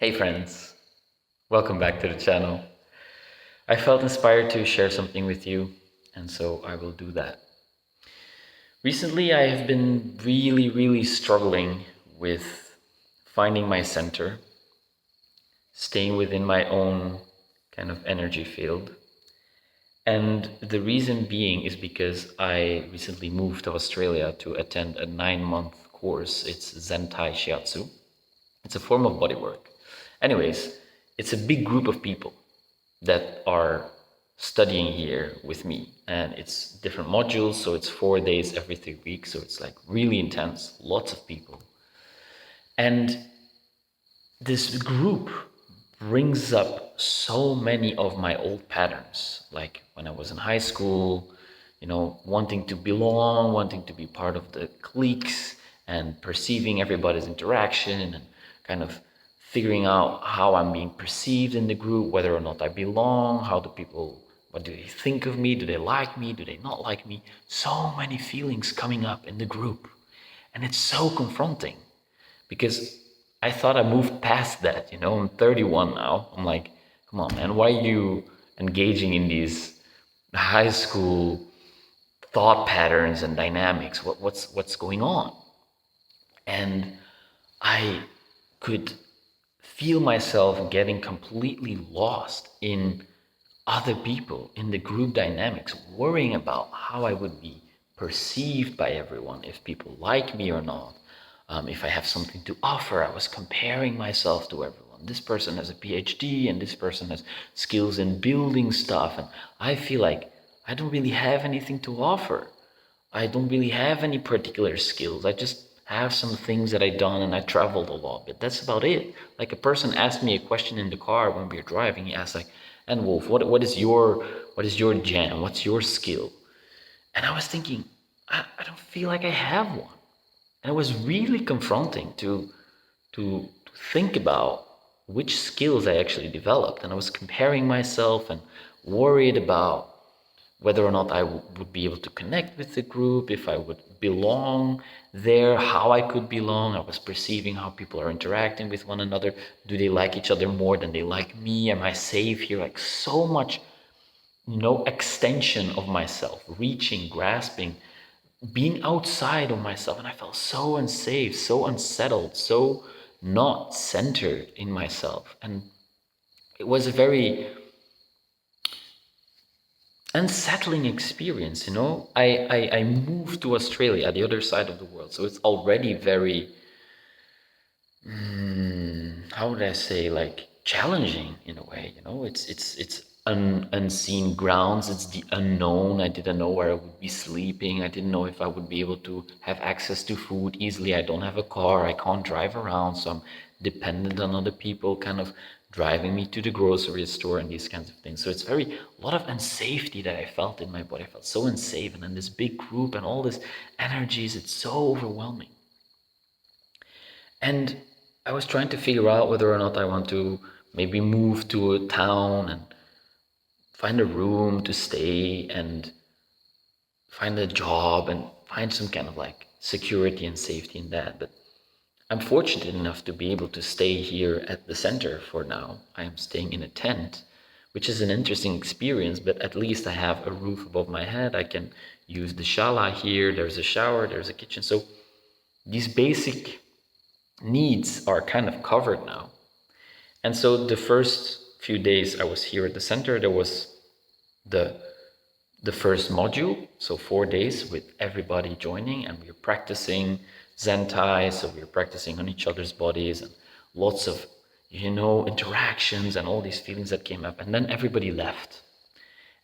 Hey friends, welcome back to the channel. I felt inspired to share something with you, and so I will do that. Recently, I have been really struggling with finding my center, staying within my own kind of energy field. And the reason being is because I recently moved to Australia to attend a 9-month course. It's Zenthai Shiatsu. It's a form of bodywork. Anyways, it's a big group of people that are studying here with me, and it's different modules, so it's 4 days every 3 weeks, so it's like really intense, lots of people. And this group brings up so many of my old patterns, like when I was in high school, wanting to belong, wanting to be part of the cliques, and perceiving everybody's interaction, and kind of figuring out how I'm being perceived in the group, whether or not I belong, what do they think of me? Do they like me? Do they not like me? So many feelings coming up in the group. And it's so confronting because I thought I moved past that, I'm 31 now. I'm like, come on, man, why are you engaging in these high school thought patterns and dynamics? What's going on? And I could feel myself getting completely lost in other people, in the group dynamics, worrying about how I would be perceived by everyone, if people like me or not, if I have something to offer. I was comparing myself to everyone. This person has a PhD and this person has skills in building stuff, and I feel like I don't really have anything to offer. I don't really have any particular skills. I just have some things that I done, and I traveled a lot, but that's about it. Like, a person asked me a question in the car when we were driving. He asked, like, and Wolf, what is your jam? What's your skill? And I was thinking, I don't feel like I have one. And it was really confronting to think about which skills I actually developed. And I was comparing myself and worried about whether or not I would be able to connect with the group, if I would belong there, how I could belong. I was perceiving how people are interacting with one another. Do they like each other more than they like me? Am I safe here? Like, so much, extension of myself, reaching, grasping, being outside of myself. And I felt so unsafe, so unsettled, so not centered in myself. And it was a very unsettling experience. I moved to Australia, the other side of the world, so it's already very how would I say, like, challenging in a way. It's unseen grounds. It's the unknown. I didn't know where I would be sleeping. I didn't know if I would be able to have access to food easily. I don't have a car. I can't drive around, so I'm dependent on other people kind of driving me to the grocery store and these kinds of things. So it's a lot of unsafety that I felt in my body. I felt so unsafe, and then this big group and all this energies, it's so overwhelming. And I was trying to figure out whether or not I want to maybe move to a town and find a room to stay and find a job and find some kind of like security and safety in that. But I'm fortunate enough to be able to stay here at the center for now. I am staying in a tent, which is an interesting experience, but at least I have a roof above my head. I can use the shala here. There's a shower, there's a kitchen. So these basic needs are kind of covered now. And so the first few days I was here at the center, there was the first module, so 4 days with everybody joining, and we were practicing Zenthai, so we were practicing on each other's bodies, and lots of interactions and all these feelings that came up. And then everybody left,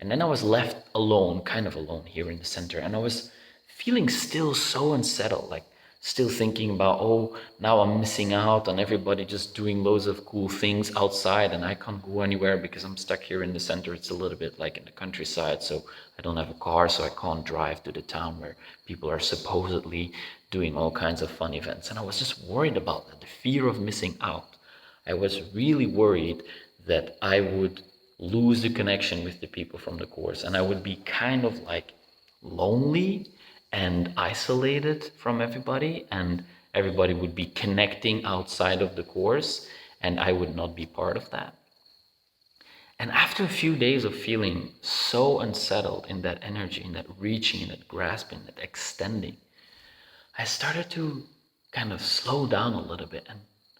and then I was left alone, kind of alone here in the center, and I was feeling still so unsettled, like still thinking about, oh, now I'm missing out on everybody just doing loads of cool things outside, and I can't go anywhere because I'm stuck here in the center. It's a little bit like in the countryside, so I don't have a car, so I can't drive to the town where people are supposedly doing all kinds of fun events. And I was just worried about that, the fear of missing out. I was really worried that I would lose the connection with the people from the course, and I would be kind of like lonely and isolated from everybody, and everybody would be connecting outside of the course, and I would not be part of that. And after a few days of feeling so unsettled in that energy, in that reaching, in that grasping, that extending, I started to kind of slow down a little bit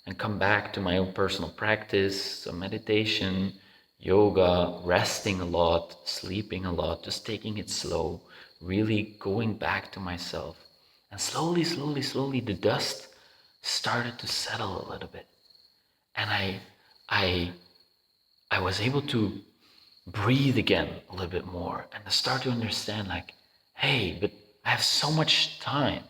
and come back to my own personal practice, some meditation, yoga, resting a lot, sleeping a lot, just taking it slow, really going back to myself. And slowly, slowly, slowly, the dust started to settle a little bit. And I was able to breathe again a little bit more and I start to understand like, hey, but I have so much time.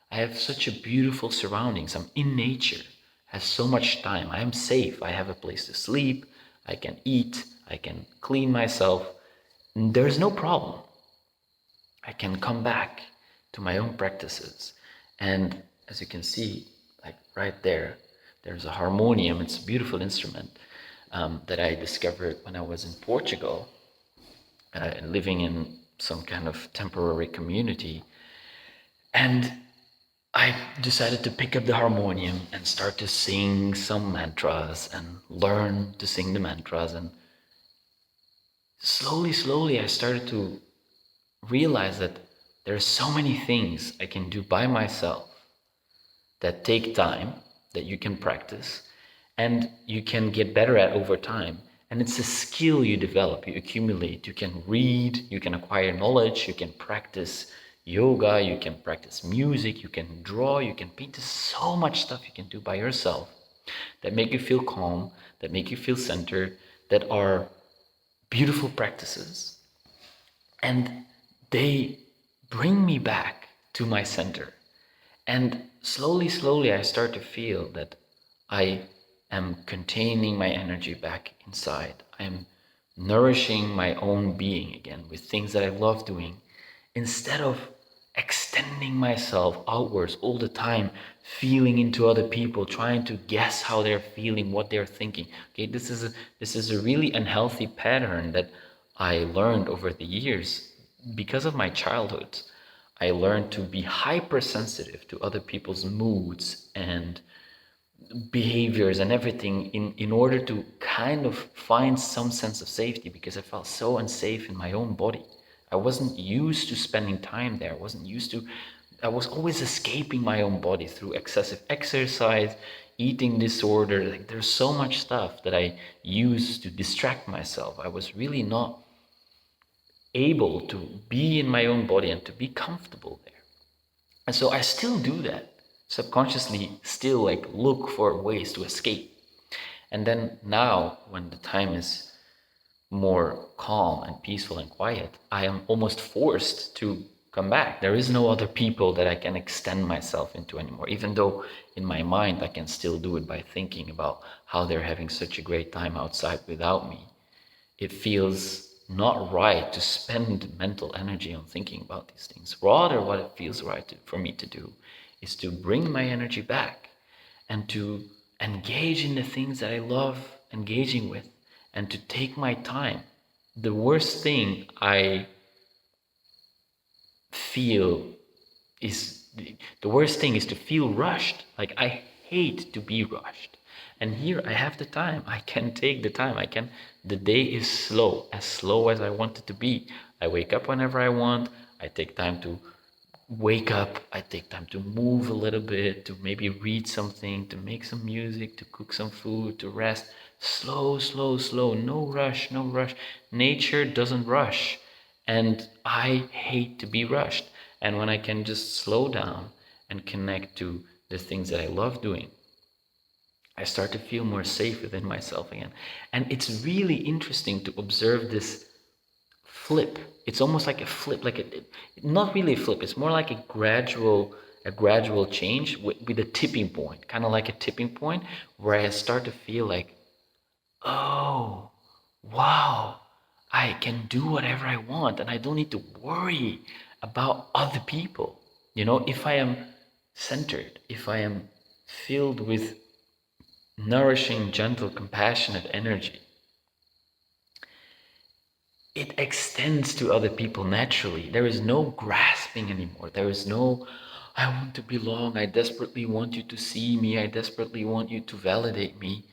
I have such a beautiful surroundings. I'm in nature. I have so much time. I am safe. I have a place to sleep. I can eat. I can clean myself. There's no problem. I can come back to my own practices. And as you can see, like right there, there's a harmonium. It's a beautiful instrument that I discovered when I was in Portugal, living in some kind of temporary community. And I decided to pick up the harmonium and start to sing some mantras and learn to sing the mantras. And slowly, slowly, I started to realize that there are so many things I can do by myself that take time, that you can practice, and you can get better at over time. And it's a skill you develop, you accumulate. You can read, you can acquire knowledge, you can practice yoga, you can practice music, you can draw, you can paint. There's so much stuff you can do by yourself that make you feel calm, that make you feel centered, that are beautiful practices. And they bring me back to my center. And slowly, slowly, I start to feel that I am containing my energy back inside. I'm nourishing my own being again with things that I love doing, instead of extending myself outwards all the time, feeling into other people, trying to guess how they're feeling, what they're thinking. Okay, this is a really unhealthy pattern that I learned over the years because of my childhood. I learned to be hypersensitive to other people's moods and behaviors and everything in order to kind of find some sense of safety, because I felt so unsafe in my own body. I wasn't used to spending time there. I was always escaping my own body through excessive exercise, eating disorder. Like there's so much stuff that I used to distract myself. I was really not able to be in my own body and to be comfortable there. And so I still do that. Subconsciously still like look for ways to escape. And then now when the time is more calm and peaceful and quiet, I am almost forced to come back. There is no other people that I can extend myself into anymore, even though in my mind I can still do it by thinking about how they're having such a great time outside without me. It feels not right to spend mental energy on thinking about these things. Rather, what it feels right for me to do is to bring my energy back and to engage in the things that I love engaging with and to take my time. The worst thing I feel is the worst thing is to feel rushed. Like I hate to be rushed. And here I have the time. I can take the time. The day is slow as I want it to be. I wake up whenever I want. I take time to wake up. I take time to move a little bit, to maybe read something, to make some music, to cook some food, to rest. Slow, slow, slow. No rush, no rush. Nature doesn't rush. And I hate to be rushed. And when I can just slow down and connect to the things that I love doing, I start to feel more safe within myself again. And it's really interesting to observe this flip. It's almost like a flip, not really a flip. It's more like a gradual change with a tipping point, kind of like a tipping point where I start to feel like, oh, wow, I can do whatever I want and I don't need to worry about other people. You know, if I am centered, if I am filled with nourishing, gentle, compassionate energy, it extends to other people naturally. There is no grasping anymore. There is no, I want to belong. I desperately want you to see me. I desperately want you to validate me.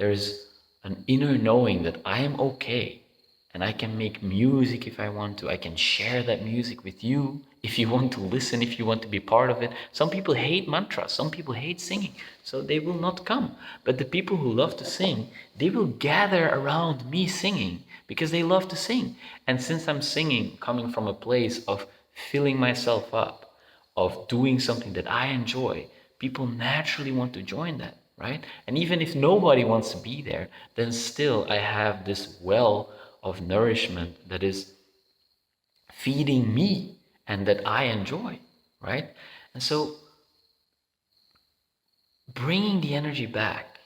There's an inner knowing that I am okay and I can make music if I want to. I can share that music with you if you want to listen, if you want to be part of it. Some people hate mantras, some people hate singing, so they will not come. But the people who love to sing, they will gather around me singing because they love to sing. And since I'm singing coming from a place of filling myself up, of doing something that I enjoy, people naturally want to join that, right? And even if nobody wants to be there, then still I have this well of nourishment that is feeding me and that I enjoy, right? And so bringing the energy back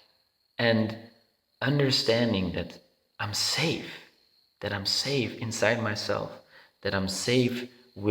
and understanding that I'm safe inside myself, that I'm safe